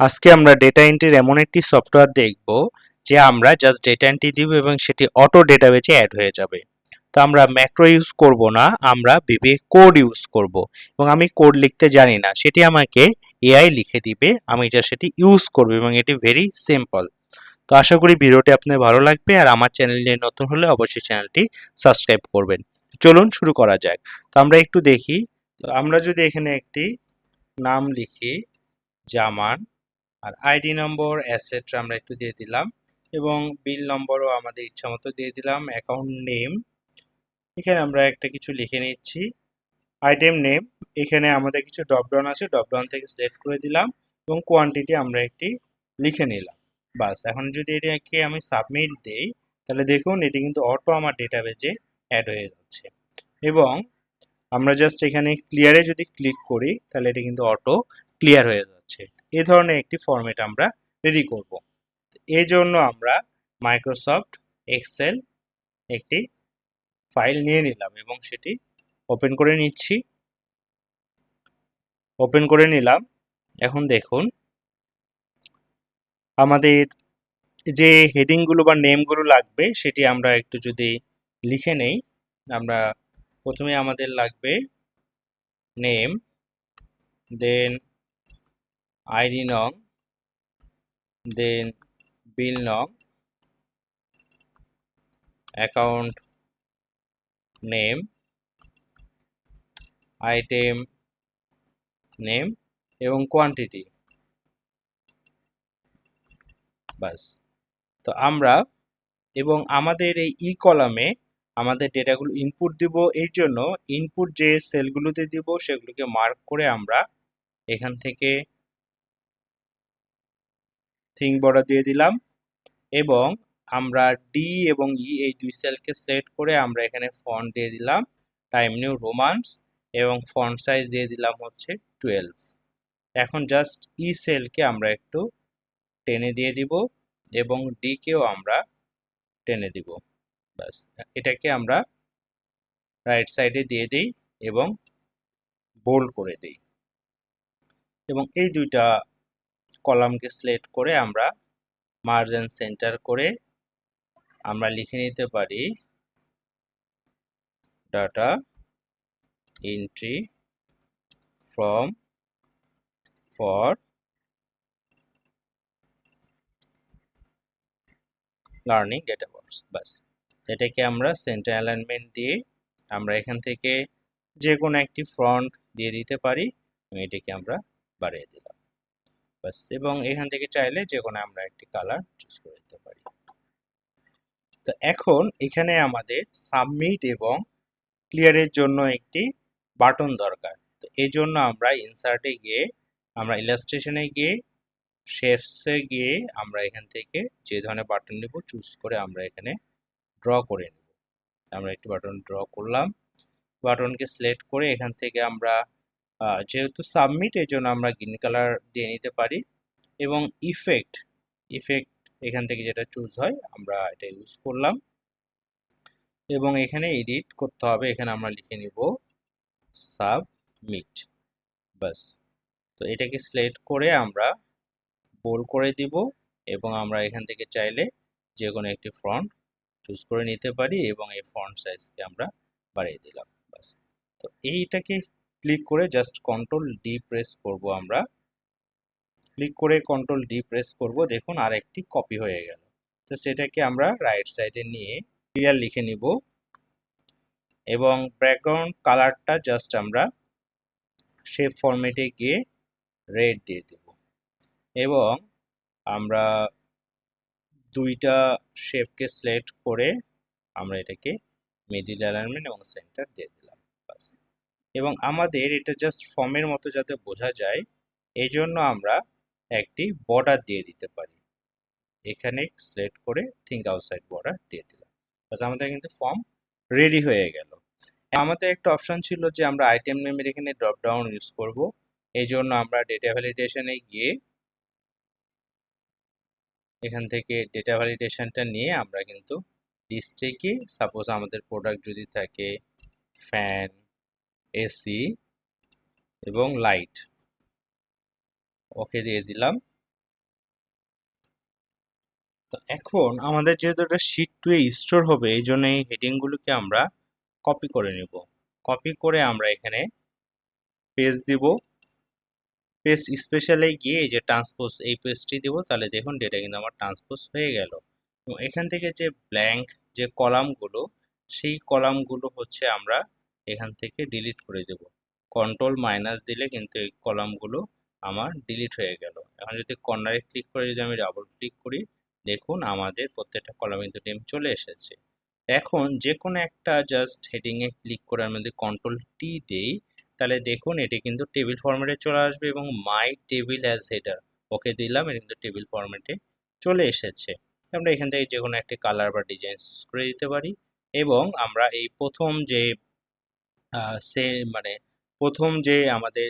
আজকে আমরা ডেটা এন্ট্রির এমন একটি সফটওয়্যার দেখব যে আমরা জাস্ট ডেটা এন্ট্রি দিব এবং সেটি অটো ডেটাবেজে অ্যাড হয়ে যাবে। তো আমরা ম্যাক্রো ইউজ করব না, আমরা ভিবিএ কোড ইউজ করব এবং আমি কোড লিখতে জানি না, সেটি আমাকে এআই লিখে দিবে, আমি যা সেটি ইউজ করব এবং এটি ভেরি সিম্পল। তো আশা করি ভিডিওটি আপনার ভালো লাগবে আর আমার চ্যানেলে নতুন হলে অবশ্যই চ্যানেলটি সাবস্ক্রাইব করবেন। চলুন শুরু করা যাক। তো আমরা একটু দেখি। তো আমরা যদি এখানে একটি নাম লিখি জামান, আর আইডি নম্বর এটসেট্রা আমরা একটু দিয়ে দিলাম এবং বিল নম্বরও আমাদের ইচ্ছা মতো দিয়ে দিলাম। অ্যাকাউন্ট নেম এখানে আমরা একটা কিছু লিখে নিচ্ছি। আইটেম নেম এখানে আমাদের কিছু ড্রপডাউন আছে, ড্রপডাউন থেকে সিলেক্ট করে দিলাম এবং কোয়ান্টিটি আমরা একটি লিখে নিলাম। বাস, এখন যদি এটাকে আমি সাবমিট দেই তাহলে দেখুন এটি কিন্তু অটো আমার ডেটাবেজে অ্যাড হয়ে যাচ্ছে এবং আমরা জাস্ট এখানে ক্লিয়ারে যদি ক্লিক করি তাহলে এটা কিন্তু অটো ক্লিয়ার হয়ে যাচ্ছে। এই ধরনের একটি ফরম্যাট আমরা রেডি করব। এই জন্য আমরা মাইক্রোসফট এক্সেল একটি ফাইল নিয়ে নিলাম এবং সেটি ওপেন করে নিচ্ছি। ওপেন করে নিলাম। এখন দেখুন আমাদের যে হেডিংগুলো বা নেমগুলো লাগবে সেটি আমরা একটু যদি লিখে নেই। আমরা প্রথমে আমাদের লাগবে নেম, দেন আইডি নং, দেন বিল নং, অ্যাকাউন্ট নেম, আইটেম নেম এবং কোয়ান্টিটি। বাস। তো আমরা এবং আমাদের এই কলামে আমাদের ডেটাগুলো ইনপুট দিব, এই জন্য ইনপুট যে সেলগুলোতে দিব সেগুলোকে মার্ক করে আমরা এখান থেকে থিঙ্ক বর্ডার দিয়ে দিলাম এবং আমরা ডি এবং এই দুই সেলকে সিলেক্ট করে আমরা এখানে ফন্ট দিয়ে দিলাম টাইম নিউ রোমান্স এবং ফন্ট সাইজ দিয়ে দিলাম হচ্ছে 12। এখন জাস্ট সেলকে আমরা একটু টেনে দিয়ে দিব এবং ডি কেও আমরা টেনে দিব। বাস, এটাকে আমরা রাইট সাইডে দিয়ে দিই এবং বোল্ড করে দিই এবং এই দুইটা কলামকে সিলেক্ট করে আমরা মার্জিন সেন্টার করে আমরা লিখে নিতে পারি data entry from for learning DataWorks. বাস, এটাকে আমরা সেন্টার অ্যালাইনমেন্ট দিয়ে আমরা এখান থেকে যে কোনো একটি ফন্ট দিয়ে দিতে পারি এবং এটাকে আমরা বাড়িয়ে দিলাম। বাস, এবং এখান থেকে চাইলে যে কোনো আমরা একটি কালার চুজ করে দিতে পারি। তো এখন এখানে আমাদের সাবমিট এবং ক্লিয়ারের জন্য একটি বাটন দরকার। তো এই জন্য আমরা ইনসার্টে গিয়ে আমরা ইলাস্ট্রেশনে গিয়ে শেপসে গিয়ে আমরা এখান থেকে যে ধরনের বাটন নেব চুজ করে আমরা এখানে ড্র করে নেব। আমরা একটি বাটন ড্র করলাম, বাটনকে সিলেক্ট করে এখান থেকে আমরা যেহেতু সাবমিট এই জন্য আমরা গ্রিন কালার দিয়ে নিতে পারি এবং ইফেক্ট এখান থেকে যেটা চুজ হয় আমরা এটা ইউজ করলাম এবং এখানে এডিট করতে হবে, এখানে আমরা লিখে নিব সাবমিট। বাস, তো এটাকে সিলেক্ট করে আমরা বোল্ড করে দিব এবং আমরা এখান থেকে চাইলে যে কোনো একটি ফন্ট চুজ করে নিতে পারি এবং এই ফন্ট সাইজকে আমরা বাড়িয়ে দিলাম। বাস, তো এইটাকে ক্লিক করে জাস্ট কন্ট্রোল ডি প্রেস করব। আমরা ক্লিক করে কন্ট্রোল ডি প্রেস করব, দেখুন আর একটি কপি হয়ে গেল। তো সেটাকে আমরা রাইট সাইডে নিয়ে ক্লিয়ার লিখে নিব এবং ব্যাকগ্রাউন্ড কালারটা জাস্ট আমরা শেপ ফরম্যাটে গিয়ে রেড দিয়ে দেব এবং আমরা দুইটা শেপকে সিলেক্ট করে আমরা এটাকে মিডিল অ্যালাইনমেন্ট এবং সেন্টার দিয়ে দিলাম। বাস, এবং আমাদের এটা জাস্ট ফর্মের মতো যাতে বোঝা যায় এই জন্য আমরা একটি বর্ডার দিয়ে দিতে পারি। এখানে সিলেক্ট করে থিঙ্ক আউটসাইড বর্ডার দিয়ে দিলাম। বাস, আমাদের কিন্তু ফর্ম রেডি হয়ে গেল। আমাদের একটা অপশন ছিল যে আমরা আইটেম নেমের এখানে ড্রপ ডাউন ইউজ করব, এই জন্য আমরা ডেটা ভ্যালিডেশনে গিয়ে এখান থেকে ডেটা ভ্যালিডেশনটা নিয়ে আমরা কিন্তু লিস্টে গিয়ে সাপোজ আমাদের প্রোডাক্ট যদি থাকে ফ্যান, এসি এবং লাইট, ওকে দিয়ে দিলাম তো এখন আমাদের যেহেতু এটা শিট 2 এ স্টোর হবে এই জন্য এই হেডিংগুলোকে আমরা কপি করে নেব। কপি করে আমরা এখানে পেস্ট দিব। পেজ স্পেশালে গিয়ে এই যে ট্রান্সপোজ এই পেজটি দিব, তাহলে দেখুন ডেটা কিন্তু আমার ট্রান্সপোজ হয়ে গেল। এবং এখান থেকে যে ব্ল্যাঙ্ক যে কলামগুলো, সেই কলামগুলো হচ্ছে আমরা এখান থেকে ডিলিট করে দেব। কন্ট্রোল মাইনাস দিলে কিন্তু এই কলামগুলো আমার ডিলিট হয়ে গেল। এখন যদি কর্নারে ক্লিক করে যদি আমি ডাবল ক্লিক করি, দেখুন আমাদের প্রত্যেকটা কলাম কিন্তু নেম চলে এসেছে। এখন যে কোনো একটা জাস্ট হেডিংয়ে ক্লিক করে আমি যদি কন্ট্রোল টি দেই, তাহলে দেখুন এটি কিন্তু টেবিল ফরম্যাটে চলে আসবে এবং মাই টেবিল অ্যাজ হেডার ওকে দিলাম, এটা কিন্তু টেবিল ফরম্যাটে চলে এসেছে। আমরা এখান থেকে যে কোনো একটা কালার বা ডিজাইন চুজ করে দিতে পারি এবং আমরা এই প্রথম যে সে মানে প্রথম যে আমাদের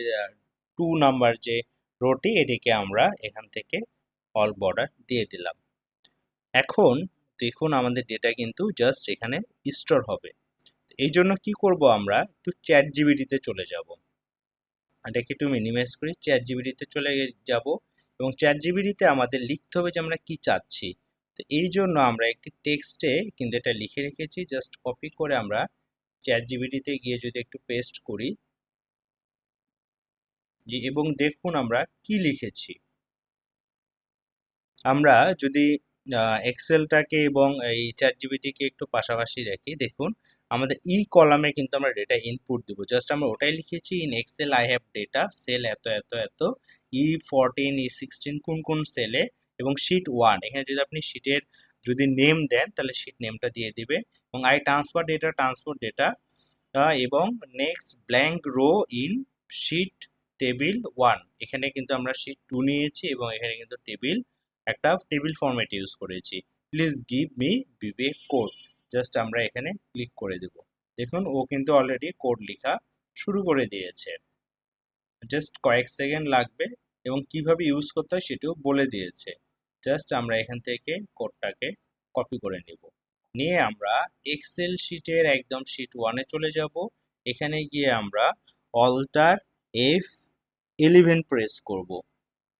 2 নাম্বার যে রোটি, এটিকে আমরা এখান থেকে অল বর্ডার দিয়ে দিলাম। এখন দেখুন আমাদের ডেটা কিন্তু জাস্ট এখানে স্টোর হবে। এই জন্য কি করব, আমরা একটু চ্যাট জিপিটিতে চলে যাব। এটাকে একটু মিনিমাইজ করি, চ্যাট জিপিটিতে চলে যাব এবং চ্যাট জিপিটিতে আমাদের লিখতে হবে যে আমরা কি চাচ্ছি। তো এই জন্য আমরা একটি টেক্সটে কিন্তু এটা লিখে রেখেছি, জাস্ট কপি করে আমরা চ্যাট জিপিটিতে গিয়ে যদি একটু পেস্ট করি এবং দেখুন আমরা কি লিখেছি। আমরা যদি এক্সেলটাকে এবং এই চ্যাট জিপিটিকে একটু পাশাপাশি রাখি, দেখুন আমাদের ই কলামে কিন্তু আমরা ডেটা ইনপুট দিব, জাস্ট আমরা ওটাই লিখেছি in Excel I have data cell এত এত এত E14 E16 কোন কোন সেলে এবং শিট 1, এখানে যদি আপনি শিটের যদি নেম দেন তাহলে শিট নেমটা দিয়ে দিবে এবং আই ট্রান্সফার ডেটা এবং next blank row in sheet table 1, এখানে কিন্তু আমরা শিট 2 নিয়েছি এবং এখানে কিন্তু একটা টেবিল ফরম্যাট ইউজ করেছি। Please give me VBA code, just আমরা এখানে ক্লিক করে দেব। দেখুন ও কিন্তু অলরেডি কোড লেখা শুরু করে দিয়েছে, জাস্ট কয়েক সেকেন্ড লাগবে এবং কিভাবে ইউজ করতে হয় সেটাও বলে দিয়েছে। জাস্ট আমরা এখান থেকে কোডটাকে কপি করে নিব, নিয়ে আমরা এক্সেল শিটের একদম শিট 1-এ চলে যাব। এখানে গিয়ে আমরা অল্টার F11 প্রেস করব।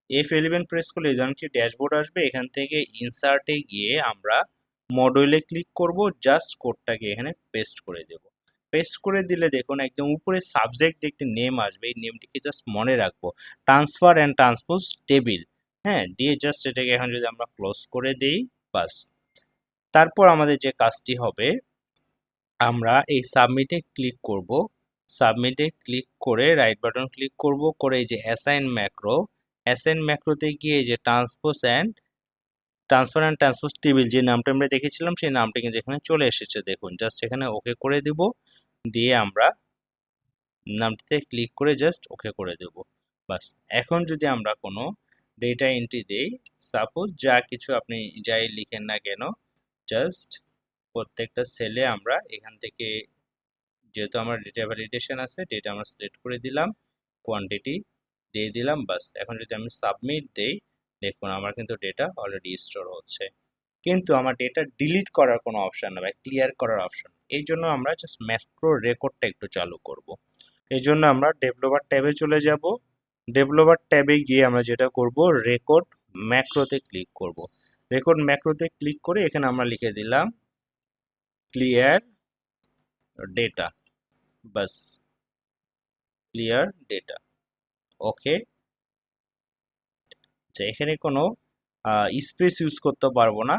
F11 প্রেস করলে এই ধরনের একটি ড্যাশবোর্ড আসবে। এখান থেকে ইনসার্টে গিয়ে আমরা মডিউলে ক্লিক করব, জাস্ট কোডটাকে এখানে পেস্ট করে দেব। পেস্ট করে দিলে দেখুন একদম উপরে সাবজেক্ট একটি নেম আসবে, এই নেমটিকে জাস্ট মনে রাখবো, ট্রান্সফার অ্যান্ড ট্রান্সপোজ টেবিল। হ্যাঁ, দিয়ে জাস্ট এটাকে এখন যদি আমরা ক্লোজ করে দেই, বাস। তারপর আমাদের যে কাজটি হবে, আমরা এই সাবমিটে ক্লিক করব। সাবমিটে ক্লিক করে রাইট বাটন ক্লিক করব, করে এই যে অ্যাসাইন ম্যাক্রোতে গিয়ে এই যে ট্রান্সফার অ্যান্ড ট্রান্সপোজ টেবিল যে নামটা আমরা দেখেছিলাম সেই নামটা কিন্তু এখানে চলে এসেছে। দেখুন জাস্ট এখানে ওকে করে দিব, দিয়ে আমরা নামটিতে ক্লিক করে জাস্ট ওকে করে দেব, বাস। এখন যদি আমরা কোনো ডেটা এন্ট্রি দেই, সাপোজ যা কিছু আপনি যাই লিখেন না কেন, জাস্ট প্রত্যেকটা সেলে আমরা এখান থেকে যেহেতু আমার ডেটা ভ্যালিডেশন আছে, ডেটা আমরা সিলেক্ট করে দিলাম, কোয়ান্টিটি দিয়ে দিলাম, বাস। এখন যদি আমি সাবমিট দেই, দেখুন আমার কিন্তু ডেটা অলরেডি স্টোর হচ্ছে, কিন্তু আমার ডেটা ডিলিট করার কোনো অপশন না বা ক্লিয়ার করার অপশন। এই জন্য আমরা জাস্ট ম্যাক্রো রেকর্ডটা একটু চালু করব। এই জন্য আমরা ডেভেলপার ট্যাবে চলে যাব। ডেভেলপার ট্যাবে গিয়ে আমরা যেটা করব, রেকর্ড ম্যাক্রোতে ক্লিক করব। রেকর্ড ম্যাক্রোতে ক্লিক করে এখানে আমরা লিখে দিলাম ক্লিয়ার ডেটা, বাস, ক্লিয়ার ডেটা, ওকে। আচ্ছা, এখানে কোনো স্পেস ইউজ করতে পারবো না,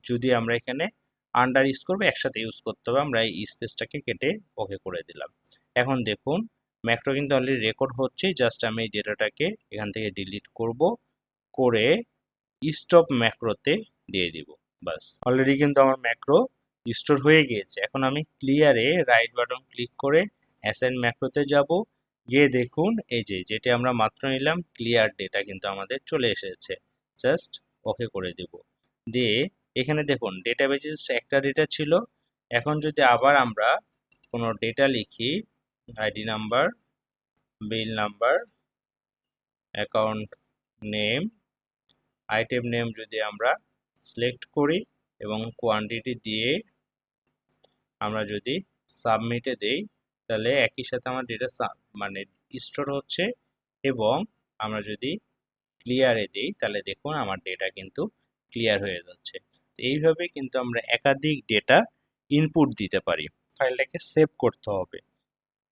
যদি আমরা এখানে আন্ডার ইউজ করবো একসাথে ইউজ করতে হবে, আমরা এই স্পেসটাকে কেটে ওকে করে দিলাম। এখন দেখুন ম্যাক্রো কিন্তু অলরেডি রেকর্ড হচ্ছে, জাস্ট আমি এই ডেটাটাকে এখান থেকে ডিলিট করব, করে স্টপ ম্যাক্রোতে দিয়ে দিব, বাস। অলরেডি কিন্তু আমার ম্যাক্রো স্টোর হয়ে গিয়েছে। এখন আমি ক্লিয়ারে রাইট বাটন ক্লিক করে অ্যাসাইন ম্যাক্রোতে যাব, গিয়ে দেখুন এই যে যেটা আমরা মাত্র নিলাম ক্লিয়ার ডেটা কিন্তু আমাদের চলে এসেছে, জাস্ট ওকে করে দেব। দিয়ে এখানে দেখুন ডেটাবেজে একটা ডেটা ছিল। এখন যদি আবার আমরা কোনো ডেটা লিখি, ID number, bill number, account name, item name যদি আমরা সিলেক্ট করি এবং কোয়ান্টিটি দিয়ে আমরা যদি সাবমিটে দেই, তাহলে একই সাথে আমার ডেটা মানে স্টোর হচ্ছে। এবং আমরা যদি ক্লিয়ারে দিই, তাহলে দেখুন আমার ডেটা কিন্তু ক্লিয়ার হয়ে যাচ্ছে। তো এইভাবে কিন্তু আমরা একাধিক ডেটা ইনপুট দিতে পারি। ফাইলটাকে সেভ করতে হবে।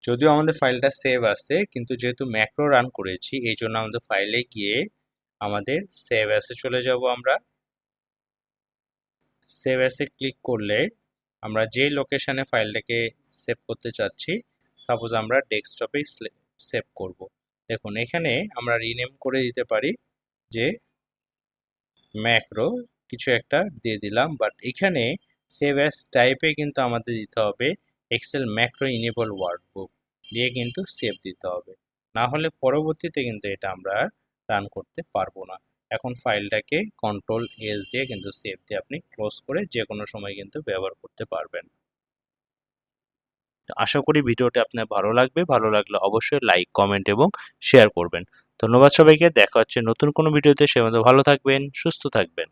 যদিও আমাদের ফাইলটা সেভ আছে, কিন্তু যেহেতু ম্যাক্রো রান করেছি এই জন্য আমাদের ফাইলে গিয়ে আমাদের সেভ অ্যাসে চলে যাব। আমরা সেভ অ্যাসে ক্লিক করলে আমরা যে লোকেশনে ফাইলটাকে সেভ করতে চাচ্ছি, সাপোজ আমরা ডেস্কটপে সেভ করব। দেখুন এখানে আমরা রিনেম করে দিতে পারি যে ম্যাক্রো কিছু একটা দিয়ে দিলাম, বাট এখানে সেভ অ্যাস টাইপে কিন্তু আমাদের দিতে হবে এক্সেল ম্যাক্রো ইনেবল ওয়ার্কবুক দিয়ে কিন্তু সেভ দিতে হবে, না হলে পরবর্তীতে কিন্তু এটা আমরা রান করতে পারবো না। এখন ফাইলটাকে কন্ট্রোল-S দিয়ে কিন্তু সেভ দিয়ে আপনি ক্লোজ করে যে কোনো সময় কিন্তু ব্যবহার করতে পারবেন। আশা করি ভিডিওটি আপনার ভালো লাগবে। ভালো লাগলে অবশ্যই লাইক, কমেন্ট এবং শেয়ার করবেন। ধন্যবাদ সবাইকে। দেখা হচ্ছে নতুন কোনো ভিডিওতে। সে মতো ভালো থাকবেন, সুস্থ থাকবেন।